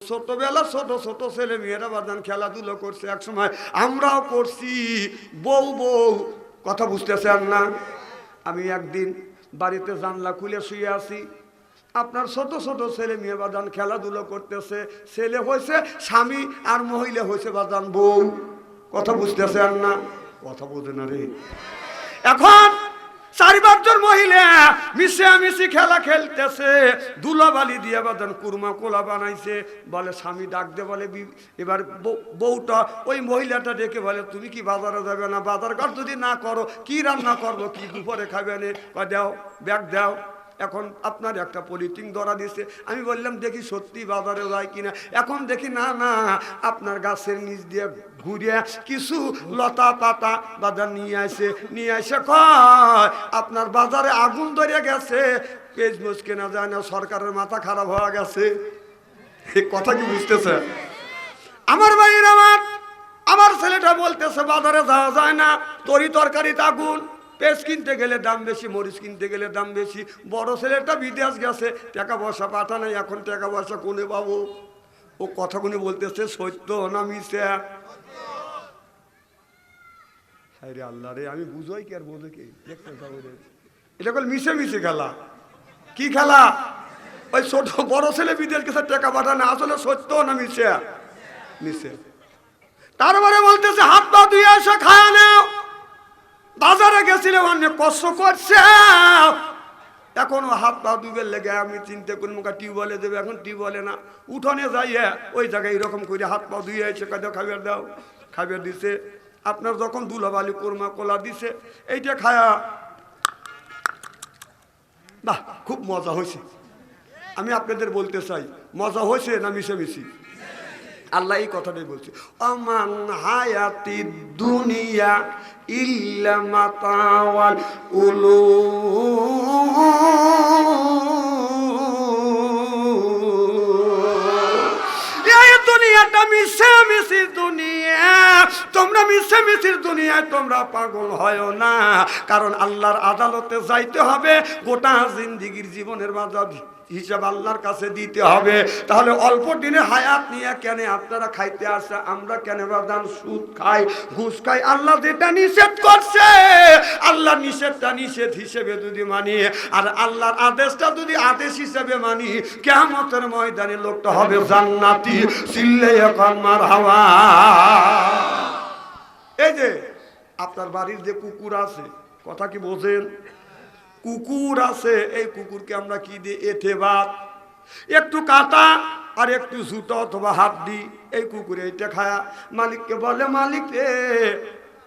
ছোটবেলা ছোট ছোট ছেলে মেয়েরা বাজান খেলাধুলো করছে, এক সময় আমরাও করছি। বউ বউ কথা বুঝতেছেন না? আমি একদিন বাড়িতে জানলা খুলে শুয়ে আছি, আপনার ছোট ছোট ছেলে মেয়ে বাজান খেলাধুলো করতেছে। ছেলে হয়েছে স্বামী আর মহিলা হয়েছে বাজান বউ। কথা বুঝতেছেন না? কথা বোঝে না রে। এখন 4-5 জন মহিলা মিশামিশি খেলা খেলতেছে, ধুলাবালি দিয়ে বাজান কুরমা কোলা বানাইছে। বলে স্বামী ডাক দে, বলে এবার বউটা ওই মহিলাটা ডেকে বলে তুমি কি বাজারে যাবে না? বাজার ঘাট যদি না করো কি রান্না করবো, কি দুপুরে খাবে না? দাও ব্যাগ দাও। এখন আপনার একটা পলিথিন ধরা দিছে। আমি বললাম দেখি সত্যি বাজারে যায় কিনা। এখন দেখি না না, আপনার গাছের নিচ দিয়ে ঘুরে কিছু লতা পাতা বাজার নিয়ে আসে কয় আপনার বাজারে আগুন ধরে গেছে, পেঁয়াজ কেনা যায় না, সরকারের মাথা খারাপ হয়ে গেছে। কথা কি বুঝতেছে আমার ভাইয়ের? আমার ছেলেটা বলতেছে বাজারে যাওয়া যায় না, তরি তরকারিতে আগুন, পেঁয়াজ কিনতে গেলে দাম বেশি, মরিচ কিনতে গেলে দাম বেশি। বড় ছেলেটা বিদেশ গেছে, টাকা পয়সা পাঠা নাই, এখন টাকা পয়সা কোনে পাবো? ও কথাগুলি বলতেছে সত্য না মিশে? হায় রে আল্লাহ রে, আমি বুঝোই কি আর বোঝে কি? এটা বল মিশে মিশে খেলা। কি খেলা? ওই ছোট বড় ছেলে বিদেশ গেছে, টাকা পাঠা না, আসলে সত্য না মিশে? মিশে। তারপরে বলতেছে হাত পা ধুয়ে এসে খায় নাও, বাজারে গেছিলাম অনেক কষ্ট করছে, এখন হাত পা ধুবে লেগে আমি চিন্তা করি মুখা টিউবওয়েলে দেবে, এখন টিউবওয়েলে না, উঠোনে যাইয়ে ওই জায়গায় এরকম করে হাত পা ধুয়ে এসে কাজে খাবার দাও। খাবার দিছে, আপনার যখন ধুলাবালি কোরমা কোলা দিছে, এইটা খায়া বাহ খুব মজা হয়েছে। আমি আপনাদের বলতে চাই মজা হয়েছে না মিশামিশি? আল্লাহ এই কথাটাই বলছে, আমান হায়াতি দুনিয়া ইল্লা মাতাওয়াল এই দুনিয়াটা মিশামিশি দুনিয়া, তোমরা মিশামিশির দুনিয়ায় তোমরা পাগল হয় না। কারণ আল্লাহর আদালতে যাইতে হবে, গোটা জিন্দিগির জীবনের বাজার হিসাব আল্লাহর কাছে দিতে হবে। তাহলে অল্প দিনে হায়াত নিয়ে কেন আপনারা খাইতে আসে, আমরা কেন বাদান সুদ খাই, ঘুষ খাই? আল্লাহ যেটা নিষেধ করছে, আল্লাহ নিষেধটা নিষেধ হিসেবে যদি মানি, আর আল্লাহর আদেশটা যদি আদেশ হিসেবে মানি, কিয়ামতের ময়দানে লোকটা হবে জান্নাতি। চিল্লে এখন মারহাবা। এই যে আপনার বাড়ির যে কুকুর আছে, কথা কি বোঝেন? কুকুর আছে, এই কুকুরকে আমরা কি দিই? এঠে ভাত, একটু কাটা আর একটু জুতো অথবা হাত দিই, এই কুকুরে এইটা খায়া মালিককে বলে মালিক রে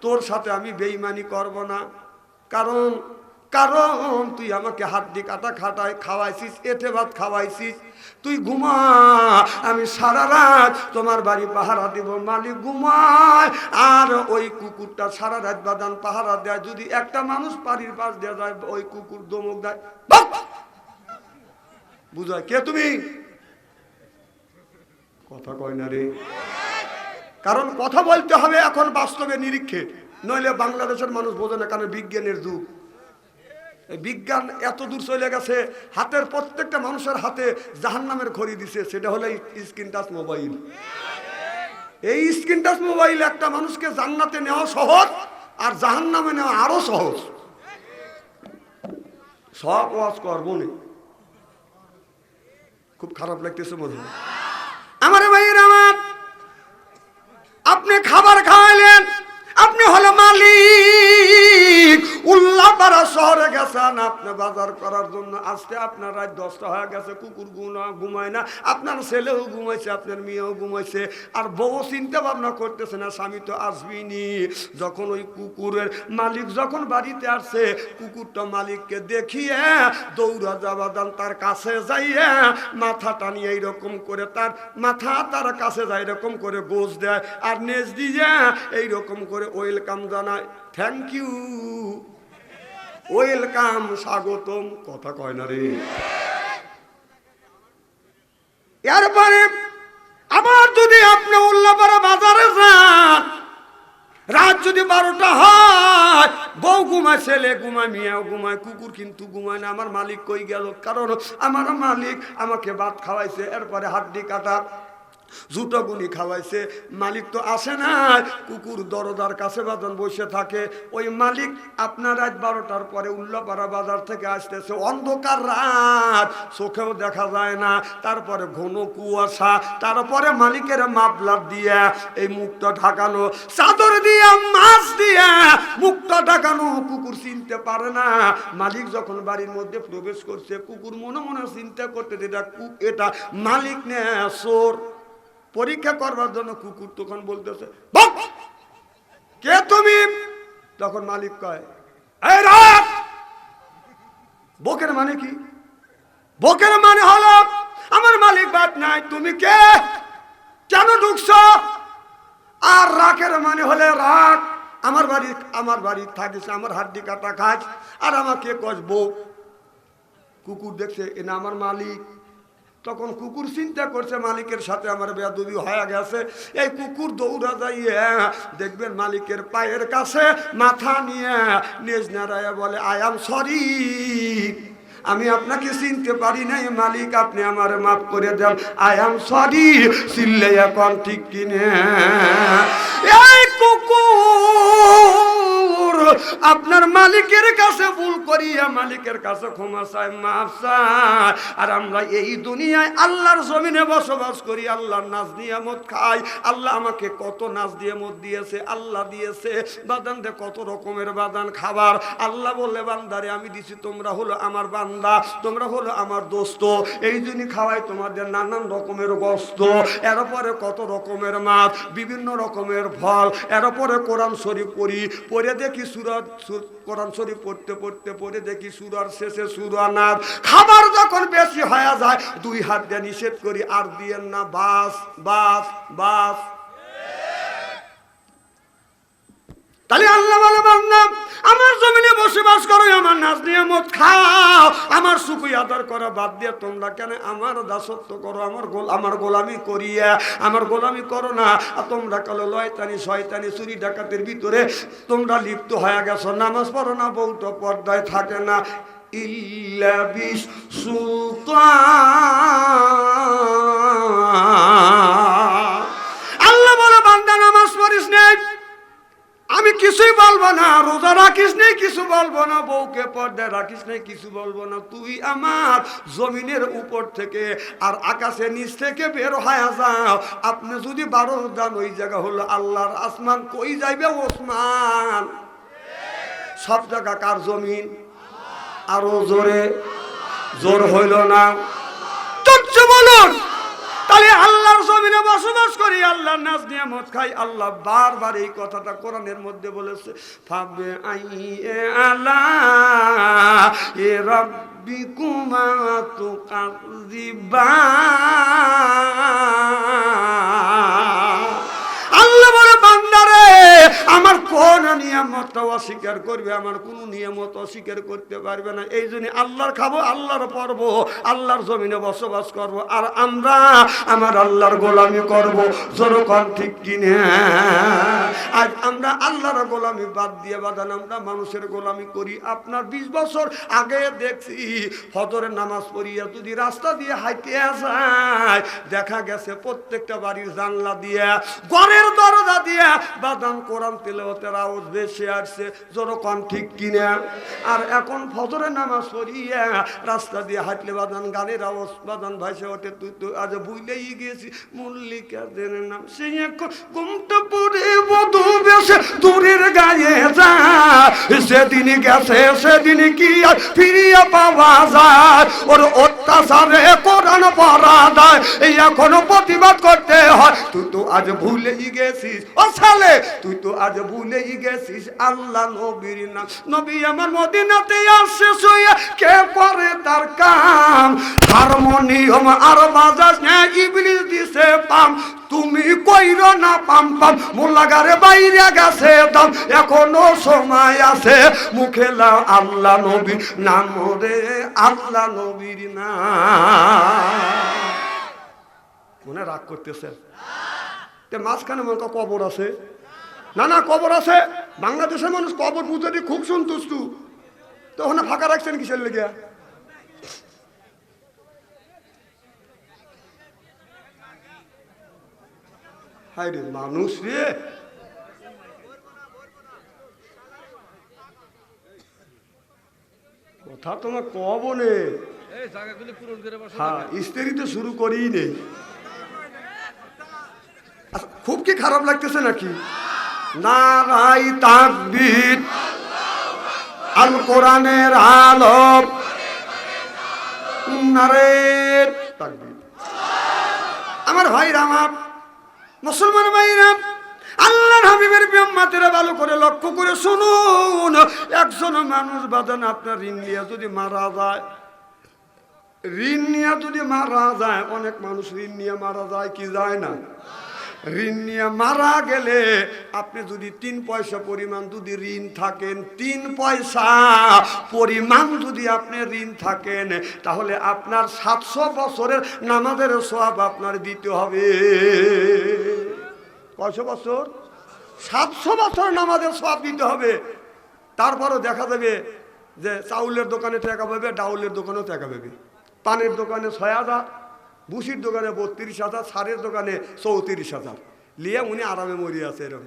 তোর সাথে আমি বেইমানি করব না, কারণ কারণ তুই আমাকে হাত দিয়ে কাটা খাটায় খাওয়াইছিস, এঠে ভাত খাওয়াইছিস, তুই ঘুমা, আমি সারা রাত তোমার বাড়ি পাহারা দিব। মালিক ঘুমায়, আর ওই কুকুরটা সারা রাত বাদান পাহারা দেয়। যদি একটা মানুষ বাড়ির পাশ দেওয়া যায়, ওই কুকুর দমক দেয়, বুঝায় কে তুমি? কথা কয় না রে। কারণ কথা বলতে হবে এখন বাস্তবে নিরীক্ষে, নইলে বাংলাদেশের মানুষ বোঝে না, কারণ বিজ্ঞানের যুগ। বিজ্ঞান এত দূর চলে গেছে, হাতের প্রত্যেকটা মানুষের হাতে জাহান্নামের ঘড়ি দিছে, সেটা হলো স্ক্রিন টাচ মোবাইল। এই স্ক্রিন টাচ মোবাইল একটা মানুষকে জান্নাতে নেওয়া সহজ, আর জাহান্নামে নেওয়া আরো সহজ। সব ওয়াজ করবো না, খুব খারাপ লাগতেছে মনে হয় আমার ভাইয়ের আমার। আপনি খাবার খাওয়াইলেন, আপনি হলো মালিক। উল্লাপাড়া শহরে গেছেন আপনি বাজার করার জন্য, আজকে আপনার রাত 10টা হয়ে গেছে, কুকুর ঘুমায় না, আপনার ছেলেও ঘুমাইছে, আপনার মেয়েও ঘুমাইছে, আর বউ চিন্তা ভাবনা করতেছে না স্বামী তো আসবিনি। যখন ওই কুকুরের মালিক যখন বাড়িতে আসছে, কুকুরটা মালিককে দেখিয়ে দৌড়া যাবাদান তার কাছে যাইয়ে মাথা টানিয়ে এইরকম করে তার মাথা তার কাছে যায়, এরকম করে গোজ দেয়, আর নেজ দিয়ে এইরকম করে ওয়েলকাম জানায়, থ্যাংক ইউ, ওয়েলকাম, স্বাগতম। কথা কয় না রে। এরপরে আবার যদি আপনি উল্লাপাড়া বাজারে যান, রাত যদি 12টা হয়, বউ ঘুমায়, ছেলে ঘুমায়, মেয়েও ঘুমায়, কুকুর কিন্তু ঘুমায় না। আমার মালিক কই গেল? কারণ আমার মালিক আমাকে ভাত খাওয়াইছে, এরপরে হাড্ডি কাটা জুটোগুনি খাওয়াইছে, মালিক তো আসে না, কুকুর দরজার কাছে বাজান বসে থাকে। ওই মালিক আপনার রাত 12টার পরে উল্লাপাড়া বাজার থেকে আসতেছে, অন্ধকার রাত, চোখেও দেখা যায় না, তারপরে ঘন কুয়াশা, তারপরে মালিকের মাফলার দিয়া এই মুখটা ঢাকানো, চাদর দিয়া মাছ দিয়া মুখটা ঢাকানো, কুকুর চিনতে পারে না। মালিক যখন বাড়ির মধ্যে প্রবেশ করছে, কুকুর মনে মনে চিন্তা করতে, এটা মালিক না চোর। পরীক্ষা করবার জন্য কুকুর তখন বলতেছে, কে তুমি? তখন মালিক কয়, এই রাত। বকের মানে কি? বকের মানে হলো আমার মালিক বাদ নাই, তুমি কে, কেন ঢুকছো? আর রাকের মানে হলে রাগ, আমার বাড়ি থাকিস, আমার হাড্ডি কাটা খাস, আর আমাকে কসবো। কুকুর দেখছে এ না আমার মালিক। তখন কুকুর চিন্তা করছে মালিকের সাথে আমার বেয়াদবি হয়ে গেছে। এই কুকুর দৌড়া যাইয়ে দেখবেন মালিকের পায়ের কাছে মাথা নিয়ে নেজ নাড়াইয়া বলে, আই এম সরি, আমি আপনাকে চিনতে পারি নাই মালিক, আপনি আমার মাফ করে দেন, আই এম সরি। চিল্লে এখন ঠিক কিনে এই কুকুর আপনার মালিকের কাছে ভুল করিয়া মালিকের কাছে ক্ষমা চায়, মাফ চায়। আর আমরা এই দুনিয়ায় আল্লাহর জমিনে বসবাস করি, আল্লাহর নাজ নিয়ামত খাই। আল্লাহ আমাকে কত নাজ নিয়ামত দিয়েছে, আল্লাহ দিয়েছে বাদান দে কত রকমের বাদান খাবার। আল্লাহ বললে, বান্দারে আমি দিছি, তোমরা হলো আমার বান্দা, তোমরা হলো আমার দোস্ত, এই জন্য খাওয়াই তোমাদের নানান রকমের গোস্ত, এরপরে কত রকমের মাছ, বিভিন্ন রকমের ফল, এরপরে কোরআন শরীফ পড়ে দেখি সুরাত, কোরআন শরীফ পড়তে দেখি সুরার শেষে সূরা নাস। খাবার যখন বেশি হয়ে যায়, দুই হাত দিয়ে নিষেধ করি, আর দিয়েন না, বাস বাস বাস। তাহলে আল্লাহ বলে, বান্দা আমার জমিনে বসবাস করো, আমার নাজ নিয়ামত খাও, আমার শুকরিয়া আদর করা বাদ দিয়ে তোমরা কেন আমার দাসত্ব করো, আমার গোলামি করিয়া আমার গোলামি করো না। আর তোমরা কালো লয়তানি শয়তানি চুরি ডাকাতের ভিতরে তোমরা লিপ্ত হয়ে গেছো, নামাজ পড়ো না, বউটা পর্দায় থাকে না, ইল্লা বিশ সুলতান। আল্লাহ বলে, বান্দা নামাজ পড়িস নেই, আমি কিছুই বলবো না, রোজা রাখিস নেই কিছু বলবো না, বউকে পর্দায় রাখিস নেই কিছু বলবো না, তুই আমার জমিনের উপর থেকে আর আকাশের নিচ থেকে বের হয়ে যাও। আপনি যদি 12 যান, ওই জায়গা হলো আল্লাহর আসমান, কই যাইবে ওসমান? সব জায়গা কার জমিন? আরো জোরে, জোর হইল না, বলুন। তাহলে আল্লাহর জমিনে বসবাস করি, আল্লাহর নাজ নিয়ামত খাই। আল্লাহ বারবার এই কথাটা কোরআনের মধ্যে বলেছে, ফাবে আইয়ে আলা এ রাব্বিকুমা তুকাযিবান। আল্লাহ বলে, বান্দারে আমার কোন নিয়ামত অস্বীকার করবে, আমার কোন নিয়ামত অস্বীকার করতে পারবে না। এই জন্য আল্লাহর খাবো, আল্লাহর পড়বো, আল্লাহর জমিনে বসবাস করব, আর আমরা আমার আল্লাহর গোলামি করব। জনগণ ঠিক কিনে? আজ আমরা আল্লাহর গোলামি বাদ দিয়ে বাদান আমরা মানুষের গোলামি করি। আপনার 20 বছর আগে দেখছি ফজরের নামাজ পড়িয়া যদি রাস্তা দিয়ে হাইটে যায়, দেখা গেছে প্রত্যেকটা বাড়ির জানলা দিয়ে, ঘরের দরজা দিয়ে বাদান কোরআন তেলাওয়াতের আওয়াজ ভেসে আসছে। জনগণ ঠিক কিনা? আর এখন ফজরের নামাজ পড়িয়া রাস্তা দিয়ে হাঁটলে বাদান গানের আওয়াজ বাদান ভাসে ওঠে। তুই তো আজ ভুলেই গেছি মল্লিকাদের নাম, সে এখন ঘুমটা পড়ে বধু বেশে দূরের গায়ে যায়, সেদিন গেছে সেদিন কি আর ফিরিয়ে পাওয়া যায়? ওর অত্যাচারে কোরআন পড়া দেয়, এই এখনো প্রতিবাদ করতে হয়। তুই তো আজ ভুলেই গেছিস, ও সালে তুই তো আজ ভুলেই গেছিস আল্লাহ নবীর নাম। নবী আমার মদিনাতে আসছে শুয়ে, কে করে তার কাম? হারমোনিয়াম আর বাজাস না, ইবলিস দিছে পাম, তুমি কইরো না পাম পাম, মোল্লাগারে বাইরে গেছে দাম, এখনো সময় আছে, মুখে লাও আল্লাহ নবীর নাম রে, আল্লাহ নবীর নাম। মনে রাগ করতেছে? মাঝখানে মনে কবর আছে না? না, কবর আছে। বাংলাদেশের মানুষ কবর পুজোটি খুব সন্তুষ্ট, তো ওখানে ফাঁকা রাখছেন কিসের লেগে? হায় রে মানুষ রে, কথা তোমার কব নে। হ্যাঁ, স্ত্রী তো শুরু করেই নেই। খুব কি খারাপ লাগতেছে নাকি? নারাই তাকবীর, আল কোরআনের আলম, নারে তাকবীর। আমার ভাইরা, আমার মুসলমান ভাইরা, আল্লাহর হাবিবের উম্মতেরা ভালো করে লক্ষ্য করে শুনুন। একজন মানুষ বাদান আপনার ঋণ নিয়ে যদি মারা যায়, ঋণ নিয়ে যদি মারা যায়, অনেক মানুষ ঋণ নিয়ে মারা যায় কি যায় না? ঋণ নিয়ে মারা গেলে আপনি যদি 3 পয়সা পরিমাণ যদি ঋণ থাকেন, 3 পয়সা পরিমাণ যদি আপনি ঋণ থাকেন, তাহলে আপনার 700 বছরের নামাজের সওয়াব আপনার দিতে হবে। কয়শো বছর? 700 বছর নামাজের সওয়াব দিতে হবে। তারপরও দেখা যাবে যে চাউলের দোকানে টাকা পাবে, ডাউলের দোকানেও টাকা পাবে, পানের দোকানে 6,000, বুসির দোকানে 32,000, সারের দোকানে 34,000 লিয়ে উনি আরামে মরিয়ে আছে। এরকম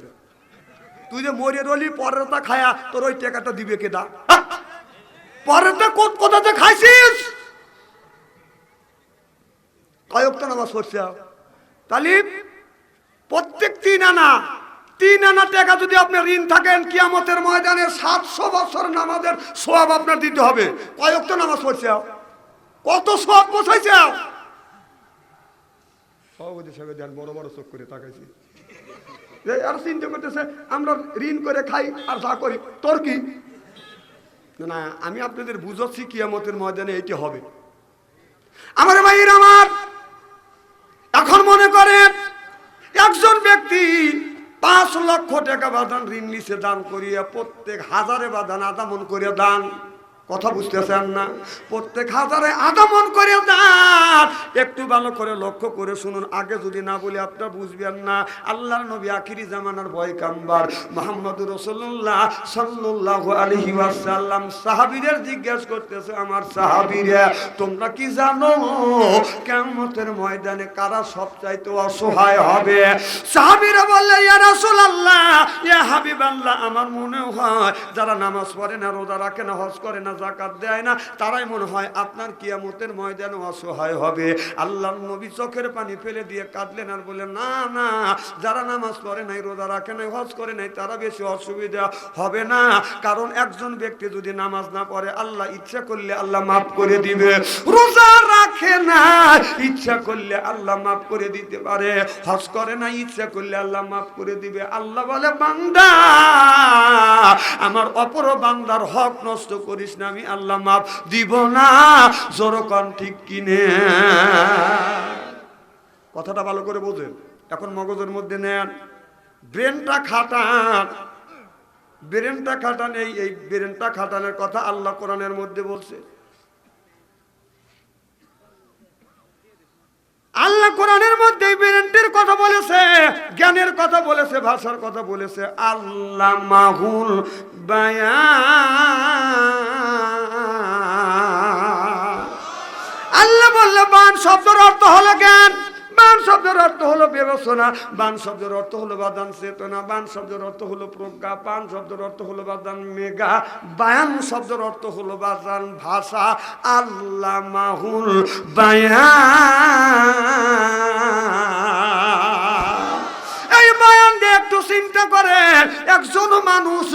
তুই যে মরিয়ে রলি পরেরটা খায়া তোর ওই টাকাটা দিবে কেডা? পরেরটা কোথাতে খাইছিস? কয়েক তো নামাজ পড়ছে তালিব, প্রত্যেক 3 আনা টাকা যদি আপনার ঋণ থাকেন, কিয়ামতের ময়দানে 700 বছর নামাজের সওয়াব আপনার দিতে হবে। কয়েক তো নামাজ পড়ছে, কত সওয়াব পৌঁছাইছে? সভাপতি সাহেব দেন বড় বড় চোখ করে তাকাইছি, আর চিন্তা করতেছে আমরা ঋণ করে খাই আর যা করি তোর কি? না, আমি আপনাদের বুঝাচ্ছি কিয়ামতের ময়দানে এইটি হবে। আমার ভাইয়ের আমার, এখন মনে করেন একজন ব্যক্তি 5 লক্ষ টাকা বাদান ঋণ নিচে দান করিয়া, প্রত্যেক 1000 বাদান আধা মন করে দান। কথা বুঝতেছেন না? প্রত্যেক 1000 আধা মন করে দান। একটু ভালো করে লক্ষ্য করে শুনুন, আগে যদি না বলি আপনারা বুঝবেন না। আল্লাহর নবী আখিরি জামানার পয়গম্বর মুহাম্মদুর রাসূলুল্লাহ সাল্লাল্লাহু আলাইহি ওয়াসাল্লাম সাহাবীদের জিজ্ঞেস করতেছে, আমার সাহাবীরা তোমরা কি জানো কিয়ামতের ময়দানে কারা সবচাইতে অসহায় হবে? সাহাবীরা বললে, ইয়া রাসূলুল্লাহ, ইয়া হাবিবাল্লাহ, আমার মনে হয় যারা নামাজ পড়ে না, রোজা রাখে না, হজ করে না, যাকাত দেয় না, তারাই মনে হয় আপনার কিয়ামতের ময়দানে অসহায় হবে। আল্লাহর নবী চোখের পানি ফেলে দিয়ে কাঁদলেন আর বললেন, না না, যারা নামাজ পড়ে নাই, রোজা রাখে নাই, হজ করে নাই, তারা বেশি অসুবিধা হবে না। কারণ একজন ব্যক্তি যদি নামাজ না পড়ে, আল্লাহ ইচ্ছা করলে আল্লাহ মাফ করে দিবে। রোজা রাখে না, ইচ্ছা করলে আল্লাহ মাফ করে দিতে পারে। হজ করে না, ইচ্ছা করলে আল্লাহ মাফ করে দিবে। আল্লাহ বলে, বান্দা, আমার অপর বান্দার হক নষ্ট করিস না, আমি আল্লাহ মাফ দিব না। জোরকন ঠিক কিনে? কথাটা ভালো করে বোঝেন। এখন মগজের মধ্যে নেন, ব্রেনটা খাটান, ব্রেনটা খাটান। এই ব্রেনটা খাটানোর কথা আল্লাহ কোরআনের মধ্যে বলছে। আল্লাহ কোরআনের মধ্যে ব্রেনের কথা বলেছে, জ্ঞানের কথা বলেছে, ভাষার কথা বলেছে। আল্লামাহুল বায়ান। আল্লাহ বললে বান শব্দের অর্থ হলো জ্ঞান, বান শব্দের অর্থ হলো বিবেচনা, বান শব্দের অর্থ হলো বাদান চেতনা, বান শব্দের অর্থ হলো প্রজ্ঞা, বান শব্দের অর্থ হলো বাদান মেঘা, বায়ান শব্দের অর্থ হলো বাদান ভাষা। আল্লামাহুল বায়ান, এই বায়ান দিয়ে একটু চিন্তা করেন। একজন মানুষ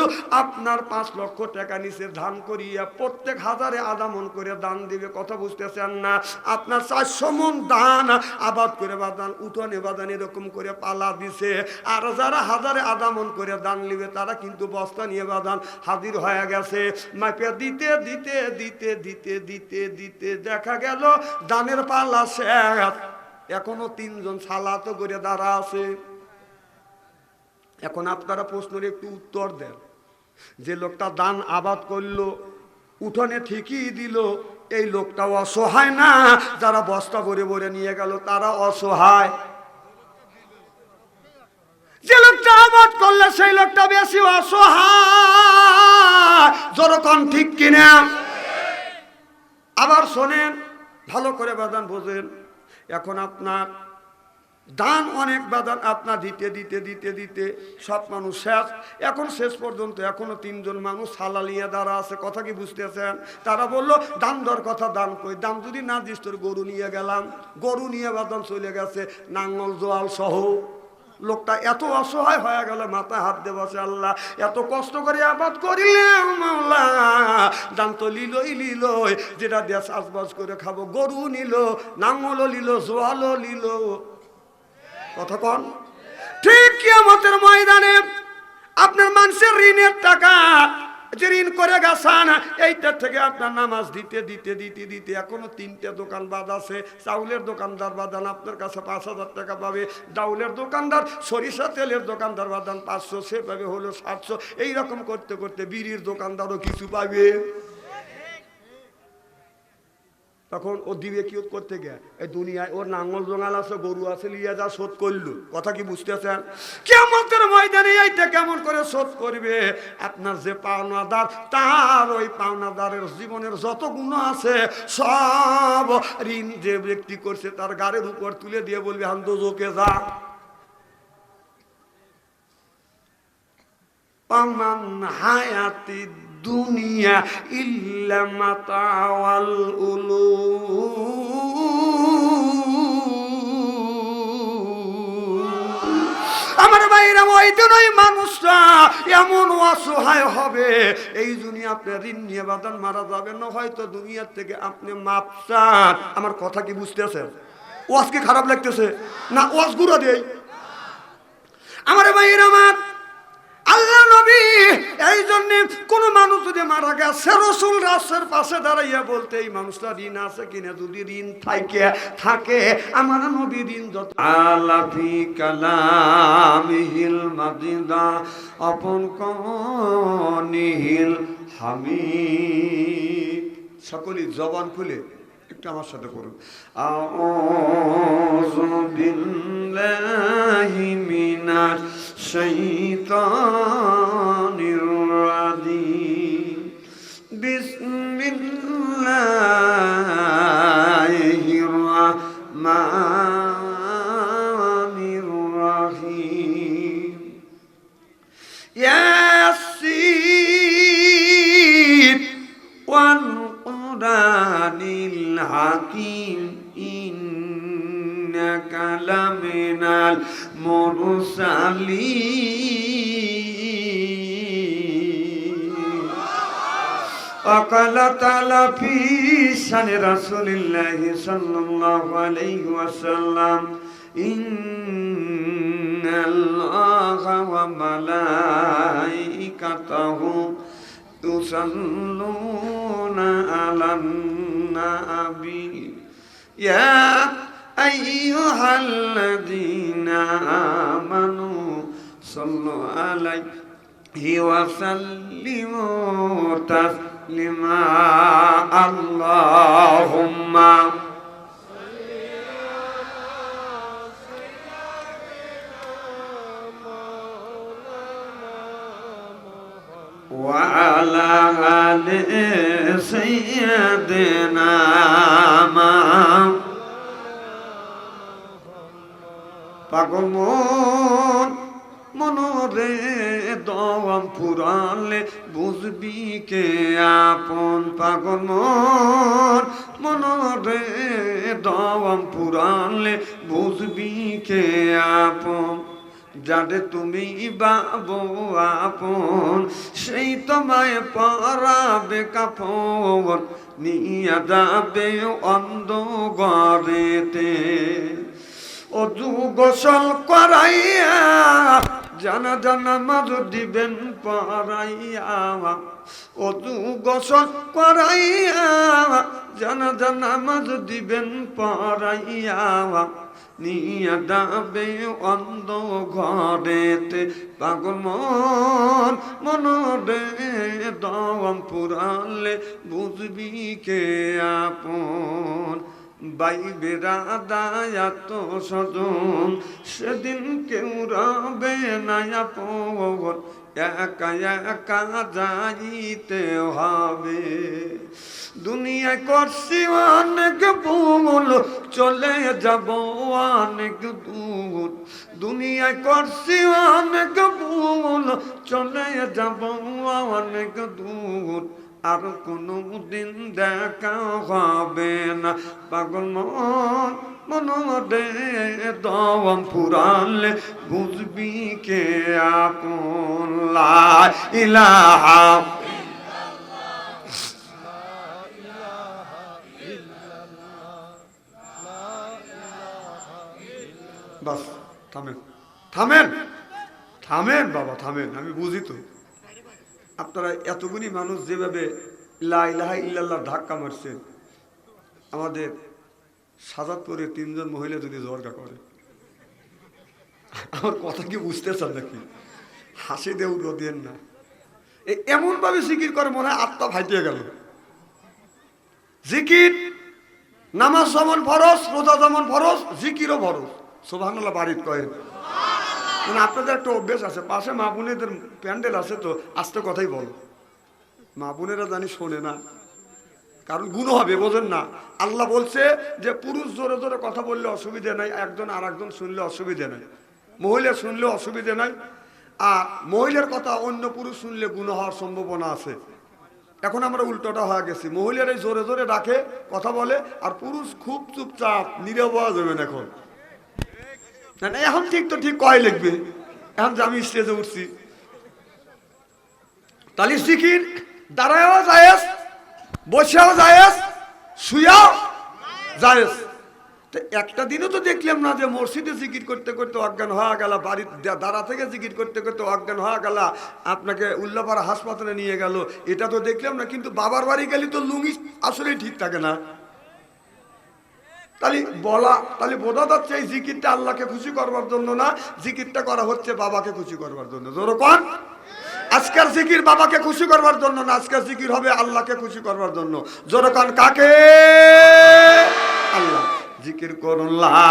আপনার 5 লক্ষ টাকা নিচে ধান করিয়া প্রত্যেক 1000 আধা মন করে দান দিবে। কথা বুঝতেছেন না? আপনার 400 মন ধান আবাদ করে বাদান, উঠোনে বাদান এরকম করে পালা দিছে। আর যারা 1000 আধা মন করে দান নিবে, তারা কিন্তু বস্তা নিয়ে বাদান হাজির হয়ে গেছে। মাপিয়া দিতে দিতে দিতে দিতে দিতে দিতে দেখা গেল দানের পালা শেষ। এখনো 3 জন সালাত করে দাঁড়া আছে। এখন আপনারা প্রশ্নের একটু উত্তর দেন। যে লোকটা দান আবাদ করলো, উঠোনে ঠিকই দিল, এই লোকটা অসহায় না? যারা বস্তা ভরে ভরে নিয়ে গেল তারা অসহায়। যে লোকটা আবাদ করলে সেই লোকটা বেশি অসহায়। যখন ঠিক কিনা? আবার শোনেন ভালো করে বাদান বোঝেন। এখন আপনার দান অনেক বাদান আপনার দিতে দিতে দিতে দিতে সব মানুষ শেষ। এখন শেষ পর্যন্ত এখনো 3 জন মানুষ সালালিয়া দ্বারা আছে, কথা কি বুঝতেছেন? তারা বললো দান দেওয়ার কথা, দান কই, দাম যদি না দিস তোর গরু নিয়ে গেলাম। গরু নিয়ে বাদান চলে গেছে নাঙ্গল জোয়াল সহ। লোকটা এত অসহায় হয়ে গেল, মাথায় হাত দিয়ে বসে, আল্লাহ এত কষ্ট করে আবাদ করিলাম মাওলা, দান তো লিলই লিলই, যেটা দিয়ে চাষবাস করে খাবো, গরু নিল, নাঙ্গলও নিল, জোয়ালও নিল। কথা কন ঠিক? কিয়ামতের ময়দানে আপনার মানুষের ঋণের টাকা যে ঋণ করে গেছেন, এইটার থেকে আপনার নামাজ দিতে দিতে দিতে দিতে এখনো 3টে দোকান বাদ আছে। চাউলের দোকানদার বাদান আপনার কাছে 5,000 টাকা পাবে, ডাউলের দোকানদার, সরিষা তেলের দোকানদার বাদান 500, সে পাবে হলো 700। এইরকম করতে করতে বিড়ির দোকানদারও কিছু পাবে। তখন ও দিবে কি করতে গে? এই দুনিয়ায় ওর নাঙ্গল জোঙাল আছে, গরু আছে, লিয়ে যা শোধ করলো। কথা কি বুঝতেছেন? কিয়ামতের ময়দানে এইটা কেমন করে শোধ করবে? আপনার যে পাওনাদার, তার ওই পাওনাদারের জীবনের যত গুণ আছে সব ঋণ যে ব্যক্তি করছে তার গাড়ির উপর তুলে দিয়ে বলবে হান দোজকে যা। পামান হায়াতি দুনিয়া ইল্লা মাতাওয়াল আমার ভাইরা, ওই দিন ওই মানুষটা এমন অসহায় হবে, এই দুনিয়া আপনি ঋণ নিয়ে বাদান মারা যাবেন না, হয়তো দুনিয়ার থেকে আপনি মাপ চান। আমার কথা কি বুঝতেছেন? ওয়াজ কি খারাপ লাগতেছে না? ওয়াজ গুঁড়া দেই আমার ভাইরা। আমার আল্লাহ নবী এই জন্য কোন মানুষ যদি মারা গেছে, রাসূল রাসের পাশে দাঁড়াইয়া বলতে, এই মানুষটা ঋণ আছে কিনা, যদি ঋণ থাকে আমার নবী ঋণ যত আলাফি কালামিহিল মাদিদা আপন কনিহিল হামিদ। সকলেই জবান খুলে একটু আমার সাথে করুন, আউযু বিল্লাহি মিনাশ শাইতানির রাজিম, বিসমিল্লাহির রাহমানির রাহিম, ইয়াসিন ওয়াল কুরআনিল হাকিম, ইন্নাকা লামিনাল মুরসালিন। وقال تعالى في شأن رسول الله صلى الله عليه وسلم إن الله وملائكته يصلون على النبي يا أيها الذين آمنوا صلوا عليه وسلموا تسليما اللهم وعلى آل سيدنا পাগল মনরে দম ফুরালে বুঝবি কে আপন, পাগল মনরে দম ফুরালে বুঝবি কে আপন, যারে তুমি বাবু আপন সেই তোমায় পরাবে কাপড়, নিয়ে যাবে অন্ধকারেতে। অজু গোসল করাইয়া জানাজা নামাজ দিবেন পড়াইয়া, অজু গোসল করাইয়া জানাজা নামাজ দিবেন পড়াইয়া, নিয়ে যাবে অন্ধকারেতে। পাগল মনরে দম পুরালে বুঝবি কে আপন, বাইবে রাদায়াত সজন সেদিন কেউ রবে না আপন, একা একা যাইতে হবে। দুনিয়ায় করছি অনেক ভুল, চলে যাব অনেক দূর। দুনিয়ায় করছি অনেক ভুল, চলে যাব অনেক দূর। আর কোনো দিন দেখা হবে না। পাগল মন মনরে দম ফুরালে বুঝবি কে আপন। লা ইলাহা বাস, থামেন থামেন থামেন বাবা থামেন। আমি বুঝি তো আপনারা এতগুলি মানুষ যেভাবে লা ইলাহা ইল্লাল্লাহ ধাক্কা মারছেন, আমাদের সাজাদপুরে 3 জন মহিলা যদি জর্গা করে, আমার কথা কি বুঝতে চান নাকি? হাসি দেউ রোদেন না। এমন ভাবে জিকির করে মনে হয় আত্মা ফাইটিয়ে গেল। জিকির নামাজ যেমন ফরজ, রোজা যেমন ফরজ, জিকিরও ফরজ। সুবহানাল্লাহ বাড়িতে কয়েন। মানে আপনাদের একটা অভ্যেস আছে, পাশে মা বোনেদের প্যান্ডেল আছে তো আস্তে কথাই বলো। মা বোনেরা জানি শোনে না, কারণ গুনাহ হবে, বোঝেন না। আল্লাহ বলছে যে পুরুষ জোরে জোরে কথা বললে অসুবিধা নাই, একজন আর একজন শুনলে অসুবিধা নাই, মহিলা শুনলে অসুবিধা নাই। আর মহিলার কথা অন্য পুরুষ শুনলে গুনাহ হওয়ার সম্ভাবনা আছে। এখন আমরা উল্টোটা হয়ে গেছি, মহিলারাই জোরে জোরে ডাকে কথা বলে, আর পুরুষ খুব চুপচাপ নীরব হওয়া যাবেন। এখন না, এখন ঠিক তো ঠিক কয় লিখবে। এখন যে আমি স্টেজে উঠছি, তাহলে জিকির দাঁড়ায়ও জায়েজ, বসেও জায়েজ, শুয়েও জায়েজ। তো একটা দিনও তো দেখলাম না যে মসজিদে জিকির করতে করতে অজ্ঞান হয়ে গেল, বাড়ির দাঁড়া থেকে জিকির করতে করতে অজ্ঞান হয়ে গেল, আপনাকে উল্লাপাড়া হাসপাতালে নিয়ে গেল, এটা তো দেখলাম না। কিন্তু বাবার বাড়ি গেলে তো লুঙ্গি আসলেই ঠিক থাকে না। তাহলে বোঝা যাচ্ছে এই জিকিরটা আল্লাহকে খুশি করবার জন্য না, জিকিরটা করা হচ্ছে বাবাকে খুশি করবার জন্য। জোরে কোন? আজকের জিকির বাবাকে খুশি করবার জন্য না, আজকের জিকির হবে আল্লাহকে খুশি করবার জন্য। জোরে কোন? কাকে? আল্লাহ। জিকির করুন লা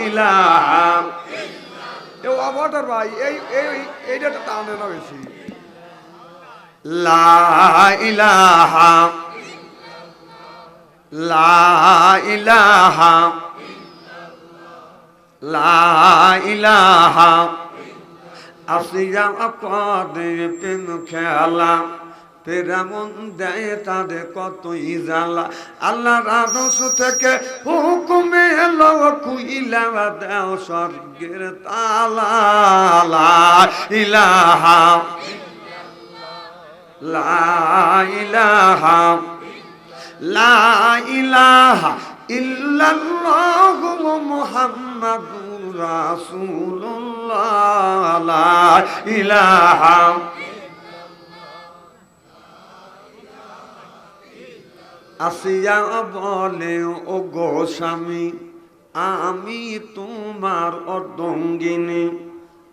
ইলাহা ইল্লাল্লাহ। ও আবাটার ভাই এইটা টানে না বেশি। লা ইলাহা লা ইলাহা লা ইলাহা। আসিয়া আপনাদের প্রেম খেলা, পেরামন দেয় তাদের কতই জ্বালা। আল্লাহ আরশ থেকে হুকুমে এলো, খুইলা দাও স্বর্গের তালা। লা ইলাহা লা ইলাহা লা ইলাহা ইল্লাল্লাহু মুহাম্মাদুর রাসূলুল্লাহ। লা ইলাহা আসিয়া বলে ও গো স্বামী, আমি তোমার অর্ধাঙ্গিনী।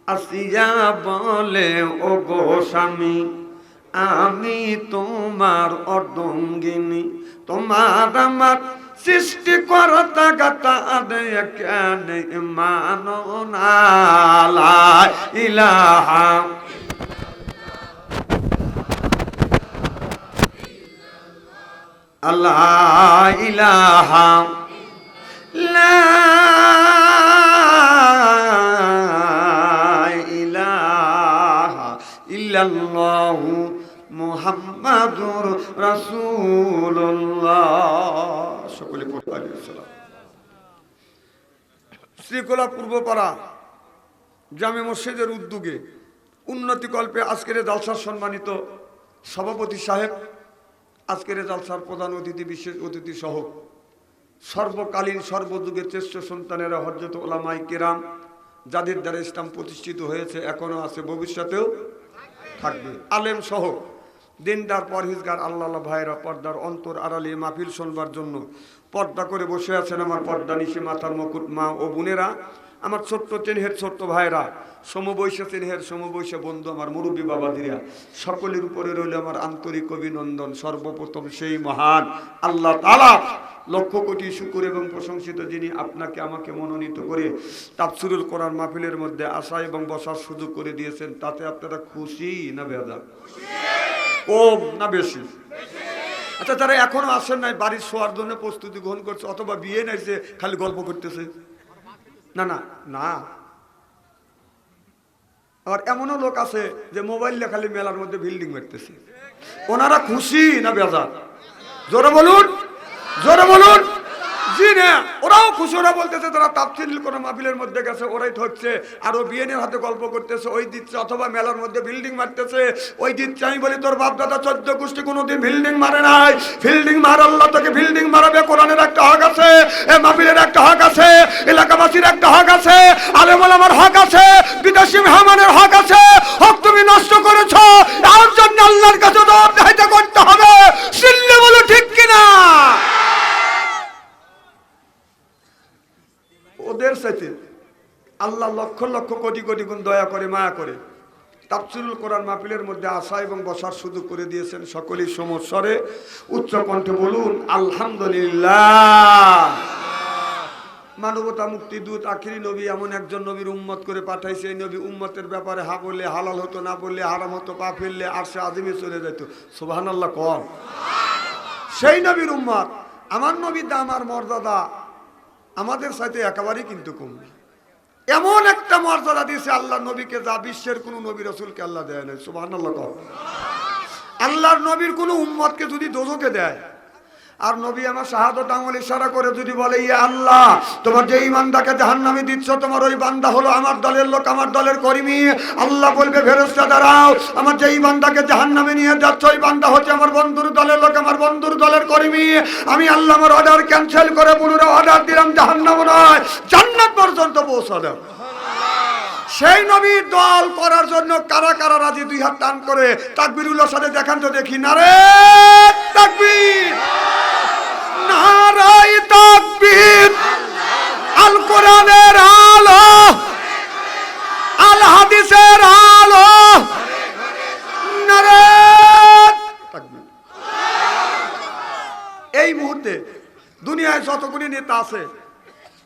আসিয়া বলে ও গো স্বামী, আমি তোমার অর্ধাঙ্গিনী। তোমার আমার সৃষ্টি করতা গাতা কেন মানো না। লা ইলাহা লা ইলাহা লা ইলাহা ইল্লাল্লাহু মুহাম্মাদুর রাসূলুল্লাহ। সকলে পড়তে পারি। শ্রীকোলা পূর্বপাড়া জামে মসজিদের উদ্যোগে উন্নতিকল্পে আজকের জালসার সম্মানিত সভাপতি সাহেব, আজকের জালসার প্রধান অতিথি, বিশেষ অতিথি সহ সর্বকালীন সর্বযুগের শ্রেষ্ঠ সন্তানেরা, হযরত উলামায়ে কেরাম, যাদের দ্বারা ইসলাম প্রতিষ্ঠিত হয়েছে, এখনো আছে, ভবিষ্যতেও থাকবে, আলেম সহ দিনদার পরহেজগার আল্লাহ ভাইরা, পর্দার অন্তর আড়ালে মাহফিল শুনবার জন্য পর্দা করে বসে আছেন আমার পর্দা নিশি মাথার মুকুট মা ও বোনেরা। আমার ছোট্ট চেনহের ছোট্ট ভাইরা, সমবয়সী চেনহের সমবয়সী বন্ধু, আমার মুরব্বী বাবাদিরা, সকলের উপরে রইল আমার আন্তরিক অভিনন্দন। সর্বপ্রথম সেই মহান আল্লাহ তাআলা, লক্ষ কোটি শুকর এবং প্রশংসিত, যিনি আপনাকে আমাকে মনোনীত করে তাফসীরুল কোরআন মাহফিলের মধ্যে আসা এবং বসার সুযোগ করে দিয়েছেন। তাতে আপনারা খুশি না বেজার? কম না বেশি? আচ্ছা, তারা এখনো আসেন নাই, বাড়ির শোয়ার জন্য প্রস্তুতি গ্রহণ করছে, অথবা বিয়ে নাইছে খালি গল্প করতেছে? না না না। আবার এমনও লোক আছে যে মোবাইল দিয়ে খালি মেলার মধ্যে বিল্ডিং মারতেছে। ওনারা খুশি না বেজার? জোরে বলুন, জোরে বলুন। জি না, ওরাও খুশি। ওরা বলতেছে তারা তাফসীরুল কোরআন মাহফিলের মধ্যে গেছে, ওরাই ঠকছে, আরো বিয়েনের হাতে গল্প করতেছে, ওই দিচ্ছে, অথবা মেলার মধ্যে বিল্ডিং মারতেছে, ওই দিচ্ছে। আমি বলি, তোর বাপ দাদা 14 গোষ্ঠী কোনোদিন বিল্ডিং মারে নাই। বিল্ডিং মার, আল্লাহ তোকে বিল্ডিং মারাবে। কোরআনের একটা হক আছে, এই মাহফিলের একটা হক আছে, এলাকাবাসীর একটা হক আছে, আলেম ওলামার হক আছে, বিদেশি মেহমানের হক আছে। হক তুমি নষ্ট করেছো, তার জন্য আল্লাহর কাছে দায়িত্ব করতে হবে। সিল্লে বলো ঠিক কিনা? ওদের সাথে আল্লাহ লক্ষ লক্ষ কোটি কোটি গুণ দয়া করে, মায়া করে তাফসীরুল কোরআন মাহফিলের মধ্যে আসা এবং বসার সুযোগ করে দিয়েছেন। সকলেই সমস্বরে উচ্চ কণ্ঠে বলুন আলহামদুলিল্লাহ। মানবতা মুক্তি দূত আখিরি নবী এমন একজন নবীর উম্মত করে পাঠাইছে। এই নবী উম্মতের ব্যাপারে হা বললে হালাল হতো, না বললে হারাম হতো, পা ফেললে আরশে আযিমে চলে যেত। সুবহানাল্লাহ কম। সেই নবীর উম্মত, আমার নবীর দাম আর মর্যাদা আমাদের সাথে একেবারেই কিন্তু কম না। এমন একটা মর্যাদা দিয়েছে আল্লাহ নবীকে, যা বিশ্বের কোন নবী রাসূলকে আল্লাহ দেয় নাই। সুবহানাল্লাহ কম। আল্লাহর নবীর কোন উম্মতকে যদি দোজখে দেয়, আর নবী আমার শাহাদাত আঙ্গুল ইশারা করে যদি বলে, ইয়া আল্লাহ, তোমার যে বান্দাকে জাহান্নামে দিচ্ছ, তোমার ওই বান্দা হলো আমার দলের লোক, আমার দলের কর্মী। আল্লাহ বলবে, ফেরেশতা দাঁড়াও, আমার যেই বান্দাকে জাহান্নামে নিয়ে যাচ্ছ, ওই বান্দা হচ্ছে আমার বন্ধুর দলের লোক, আমার বন্ধুর দলের কর্মী। আমি আল্লাহ আমার অর্ডার ক্যান্সেল করে পুনরায় অর্ডার দিলাম, জাহান্নাম নয়, জান্নাত পর্যন্ত পৌঁছে দাও। সেই নবীর দল করার জন্য কারা কারা রাজি? দুই হাত টান করে তাকবীরুল্লাহর সাথে দেখান তো দেখি। নারে তাকবীর, নারায়ে তাকবীর। আল কোরআনের আলো, আল হাদিসের আলো, নারায়ে তাকবীর। এই মুহূর্তে দুনিয়ায় যতগুলি নেতা আছে,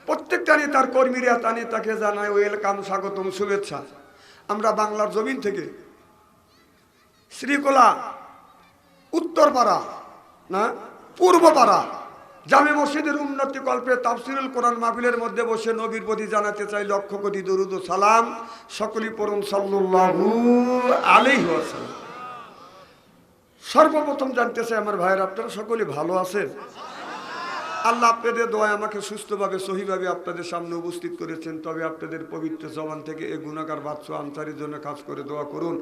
প্রত্যেকটা নেতার কর্মীরা তা নেতাকে জানায় ওয়েলকাম, স্বাগতম, শুভেচ্ছা। আমরা বাংলার জমিন থেকে শ্রীকোলা, উত্তরপাড়া না পূর্বপাড়া জামে মসজিদের উন্নতি কল্পে তাফসীরুল কোরআন মাহফিলের মধ্যে বসে নবীর প্রতি জানাতে চাই লক্ষ কোটি দরুদ ও সালাম। সকলেই পড়ুন সাল্লাল্লাহু আলাইহি ওয়াসাল্লাম। সর্বপ্রথম জানতে চাই আমার ভাইয়েরা, আপনারা সকলে ভালো আছেন? আল্লাহ আপনাদের দোয়ায় আমাকে সুস্থভাবে সহিভাবে আপনাদের সামনে উপস্থিত করেছেন। তবে আপনাদের পবিত্র জবান থেকে এই গুনাহগার বাদশা আনসারীর জন্য কাজ করে দোয়া করুন।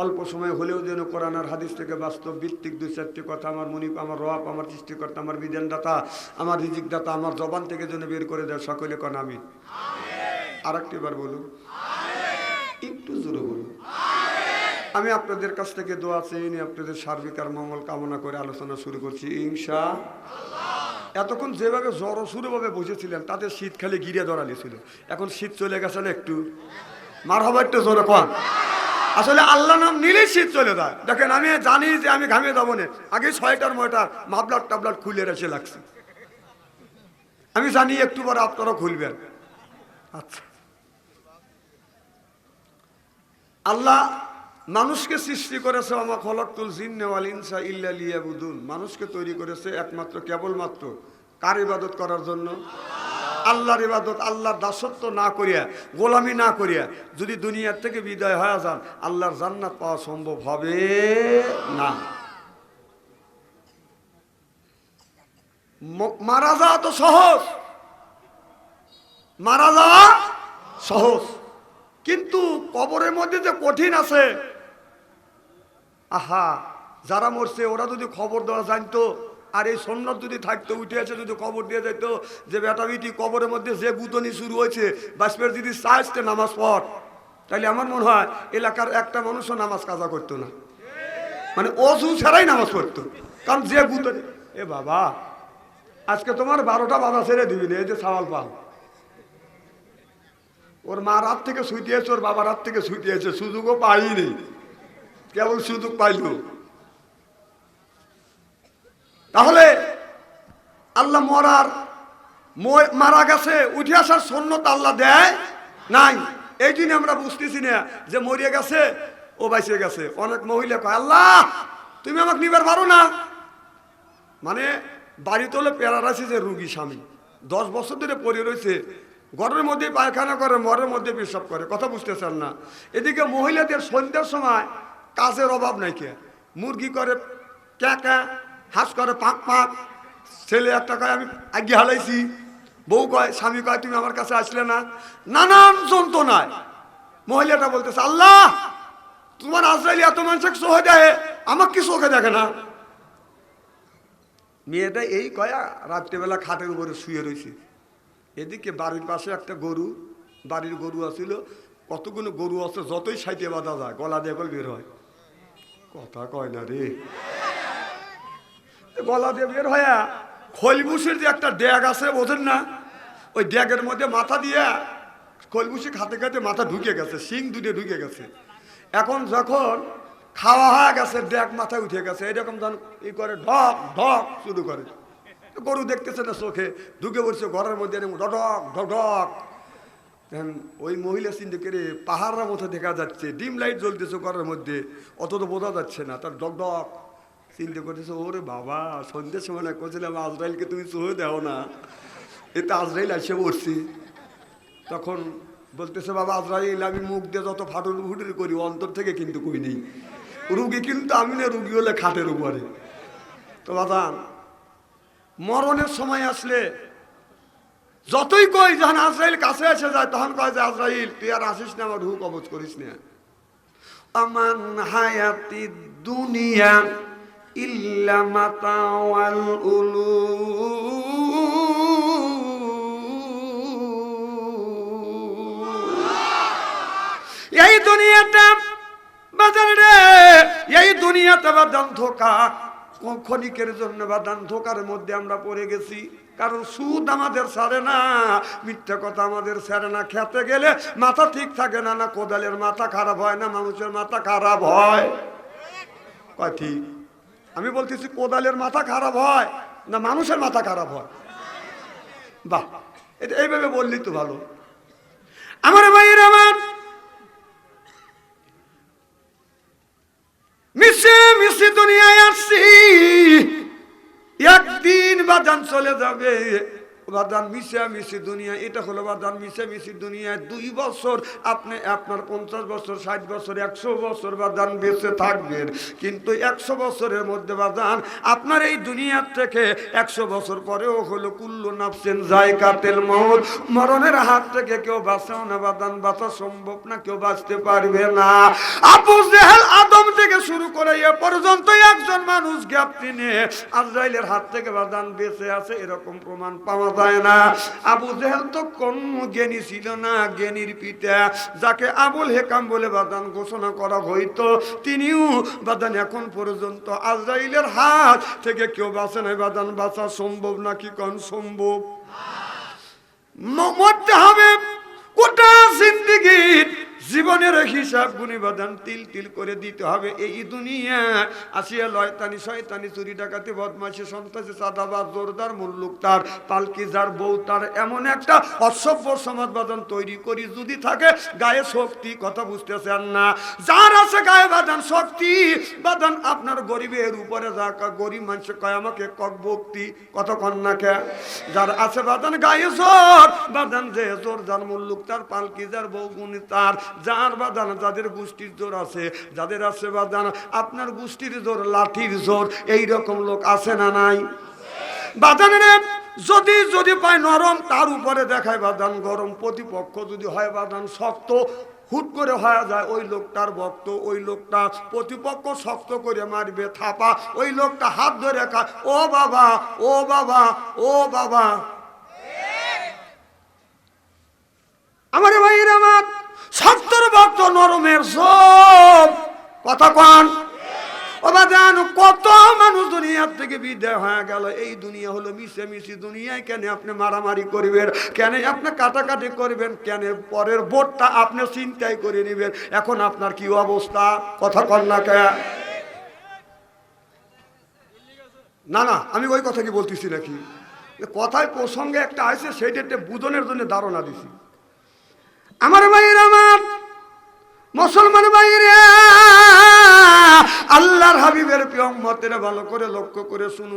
অল্প সময় হলেও যেন কোরআন আর হাদিস থেকে বাস্তব ভিত্তিক দুই চারটি কথা আমার মুনিব, আমার রব, আমার সৃষ্টিকর্তা, আমার বিধানদাতা, আমার রিজিকদাতা আমার জবান থেকে যেন বের করে দেয়। সকলে কোন আমিন। আর একটিবার বলুন, একটু জোরে বলুন। আমি আপনাদের কাছ থেকে দোয়া চেয়ে নিয়ে আপনাদের সার্বিক আর মঙ্গল কামনা করে আলোচনা শুরু করছি ইনশাআল্লাহ। এতক্ষণ যেভাবে জড়ো শুরুভাবে বসেছিলেন, তাদের শীত খালি গিরে ধরালি ছিল। এখন শীত চলে গেছে না একটু? মারহাবা একটু জোরে কন। আসলে আল্লাহ নাম নিলেই শীত চলে যায়। দেখেন, আমি জানি যে আমি ঘামে যাবো না, আগে 6টার 9টার মাফলার টাবলার খুলে রেখে লাগছে। আমি জানি একটু পরে আপনারা খুলবেন। আচ্ছা, আল্লাহ মানুষকে সৃষ্টি করেছে, আমা খলাকতুল জিন্না ওয়াল ইনসা ইল্লা লিয়াবুদুন। মানুষকে তৈরি করেছে একমাত্র কেবলমাত্র কার ইবাদত করার জন্য? আল্লাহর ইবাদত, আল্লাহর দাসত্ব না করিয়া, গোলামি না করিয়া যদি দুনিয়ার থেকে বিদায় হয়ে যান, আল্লাহর জান্নাত পাওয়া সম্ভব হবে না। মারা যাওয়া তো সহজ, মারা যাওয়া সহজ, কিন্তু কবরের মধ্যে যে কঠিন আছে। আহা, যারা মরছে ওরা যদি খবর দেওয়া জানতো, আর এই সন্ন্যত যদি থাকতো, উঠে আছে যদি খবর দিয়ে যেত যে বেটা বেটি কবরের মধ্যে যে গুতনি শুরু হয়েছে, বাসপের যদি চাইতে নামাজ পড়, তাহলে আমার মনে হয় এলাকার একটা মানুষও নামাজ কাজা করতো না। মানে অজু ছাড়াই নামাজ পড়তো, কারণ যে গুতনি। এ বাবা, আজকে তোমার 12টা বাধা ছেড়ে দিবি না, এই যে সওয়াল পাও। ওর মার হাত থেকে ছুটিয়েছে, ওর বাবার হাত থেকে ছুটিয়েছে, সুযোগও পাইনি, কেবল সুযোগ পাইল। তাহলে আল্লাহ মারা গেছে উঠে আসার সন্ন্যত আল্লাহ দেয় নাই। এই জন্য আমরা বুঝতেছি না যে মরিয়া গেছে ও বাইসে গেছে। অনেক মহিলা কয় আল্লাহ তুমি আমাকে নিবার পারো না, মানে বাড়ি তোলে প্যারালাইসিসের রুগী স্বামী 10 বছর ধরে পড়ে রয়েছে, ঘরের মধ্যে পায়খানা করে, মরের মধ্যে পেশাব করে, কথা বুঝতেছেন না। এদিকে মহিলাদের সন্ধ্যার সময় কাজের অভাব নাই, কে মুরগি করে ক্যাকা, হাঁস করে পাক পাক, ছেলে একটা কয় আমি আগে হালাইছি, বউ কয়, স্বামী কয় তুমি আমার কাছে আসলে না, নানান যন্ত্রণায় মহিলাটা বলতেছে আল্লাহ তোমার আজরাইল এত মানুষের চোখে দেয়, আমার কি চোখে দেখে না। মেয়েটা এই কয়া রাত্রিবেলা খাটের উপরে শুয়ে রয়েছে। এদিকে বাড়ির পাশে একটা গরু, বাড়ির গরু আছিল, কতগুলো গরু আছে, যতই সাইতে বাঁধা যায় গলা দিয়ে বের হয়, কথা কয় না রে, গলা দিয়ে বের হয়। খৈলবুসের যে একটা ড্যাগ আছে বোঝেন না, ওই ড্যাগের মধ্যে মাথা দিয়ে খৈলবুসি খাতে খাতে মাথা ঢুকে গেছে, শিং দুটে ঢুকে গেছে। এখন যখন খাওয়া হয়ে গেছে ড্যাগ মাথায় উঠে গেছে, এরকম যখন ই করে ঢক ঢক শুরু করে, গরু দেখতেছে না চোখে, ঢুকে পড়ছে ঘরের মধ্যে ঢক ঢক। ওই মহিলা চিন্তা করে পাহাড়ের মতো দেখা যাচ্ছে, ডিম লাইট জ্বলতেছে ঘরের মধ্যে, অত তো বোঝা যাচ্ছে না, তার ডক ডক চিন্তা করতেছে ওরে বাবা সন্ধ্যের সময় না করছিলাম আজরাইলকে তুমি চোখে দেও না, এতে আজরাইল আসে পড়ছি। তখন বলতেছে বাবা আজরাইল আমি মুখ দিয়ে যত ফাটুর ফুটুর করি অন্তর থেকে কিন্তু কই নেই, রুগী কিন্তু আমি না, রুগী হলে খাটের উপরে। তো বাবা মরণের সময় আসলে যতই কই যখন আজরাইল কাছে এসে যায় তখন কয় যে আজরাইল তুই আর আসিস না, আমার রুহ কবজ করিস না। আমান হায়াতি দুনিয়া ইল্লা মাতাওয়াল এই দুনিয়াটা বাজার রে, এই দুনিয়াতে বাদান ধোকা, ক্ষণিকের জন্য বাদান ধোকার মধ্যে আমরা পড়ে গেছি। কারণ সুদ আমাদের ছাড়ে না, মিথ্যা কথা আমাদের ছাড়ে না, খেতে গেলে মাথা ঠিক থাকে না, না কোদালের মাথা খারাপ হয়, না মানুষের মাথা খারাপ হয়, কয় ঠিক? আমি বলতেছি কোদালের মাথা খারাপ হয় না মানুষের মাথা খারাপ হয়? বাহ, এটা এইভাবে বললি তো ভালো। আমার ভাইয়ের আমার মিশে মিশে দুনিয়ায় আসছি, একদিন বাদান চলে যাবে। বাদান মিশে মিশে দুনিয়া, এটা হলো বাদান মিশে মিশে দুনিয়ায় 2 বছর আপনি আপনার 50 বছর 60 বছর 100 বছর বাদান বেঁচে থাকবেন, কিন্তু 100 বছরের মধ্যে বাদান আপনার এই দুনিয়ার থেকে 100 বছর পরেও হলো কুল্লু নাফসিন যায়কাতুল মউত, মরণের হাত থেকে কেউ বাঁচাও না বাদান, বাঁচা সম্ভব না, কেউ বাঁচতে পারবে না। আবু জেহেল আদম থেকে শুরু করে এ পর্যন্ত একজন মানুষ গ্যাপ নিয়ে আজরাইলের হাত থেকে বাদান বেঁচে আছে এরকম প্রমাণ পাওয়া যায় না। আবু জেহেল তো কোন জ্ঞানী ছিল না, জ্ঞানীর পিতা যাকে আবুল হেকাম বলে বাদান ঘোষণা করা হইতো, তিনিও বাদান এখন পর্যন্ত আজরাইলের হাত থেকে কেউ বাঁচে নাই। বাদান বাঁচা সম্ভব নাকি? কোন সম্ভব? মরতে হবে, গোটা জিন্দেগীর জীবনের হিসাব গুনি বাদান তিল তিল করে দিতে হবে। এই দুনিয়া আসিয়া লয়তানি শয়তানি চুরি ডাকাতি বদমাশি সন্ত্রাসী চাঁদাবাজ জোরদার মুল্লুক তার পালকি যার বউ তার এমন একটা অসভ্য সমাজ বাদান তৈরি করি যদি থাকে গায়ে শক্তি, কথা বুঝতেছেন না? যার আছে গায়ে বাদান শক্তি, বাদান আপনার গরিবের উপরে যা গরিব মানুষ কয় আমাকে কক ভক্তি, কত কন্যা কে যার আছে বাদান গায়ে জোর, বাদান যে জোর যার মুল্লুক তার পালকি যার বউ গুণী তার, যার বাদান যাদের গোষ্ঠীর জোর আছে, যাদের আছে বাদান আপনার গোষ্ঠীর জোর, লাঠির জোর, এইরকম লোক আছে না নাই? বাদানে যদি যদি পায় নরম তার উপরে দেখায় বাদান গরম, প্রতিপক্ষ যদি হয় বাদান শক্ত হুট করে হয়ে যায় ওই লোকটার ভক্ত, ওই লোকটা প্রতিপক্ষ শক্ত করে মারবে থাপা, ওই লোকটা হাত ধরে খায় ও বাবা ও বাবা ও বাবা। আমার ভাইয়ের আমার শক্তর ভক্ত নরমের সব কথা কন ও বাদান, কত মানুষ দুনিয়ার থেকে বিদায় হয়ে গেল। এই দুনিয়া হলো মিশে দুনিয়ায়। কেন আপনি মারামারি করবেন? কেন আপনি কাটাকাটি করবেন? কেন পরের ভোটটা আপনি চিন্তাই করে নেবেন? এখন আপনার কি অবস্থা? কথা কর না কে? না না, আমি ওই কথা কি বলতেছি নাকি? কথায় প্রসঙ্গে একটা আছে, সেইটা একটা বুঝনের জন্য ধারণা দিছি। আমার ভাইয়ের, আমার মুসলমান ভাইরে, আল্লাহর হাবিবের প্রিয় উম্মতেরা ভালো করে লক্ষ্য করে শুনুন।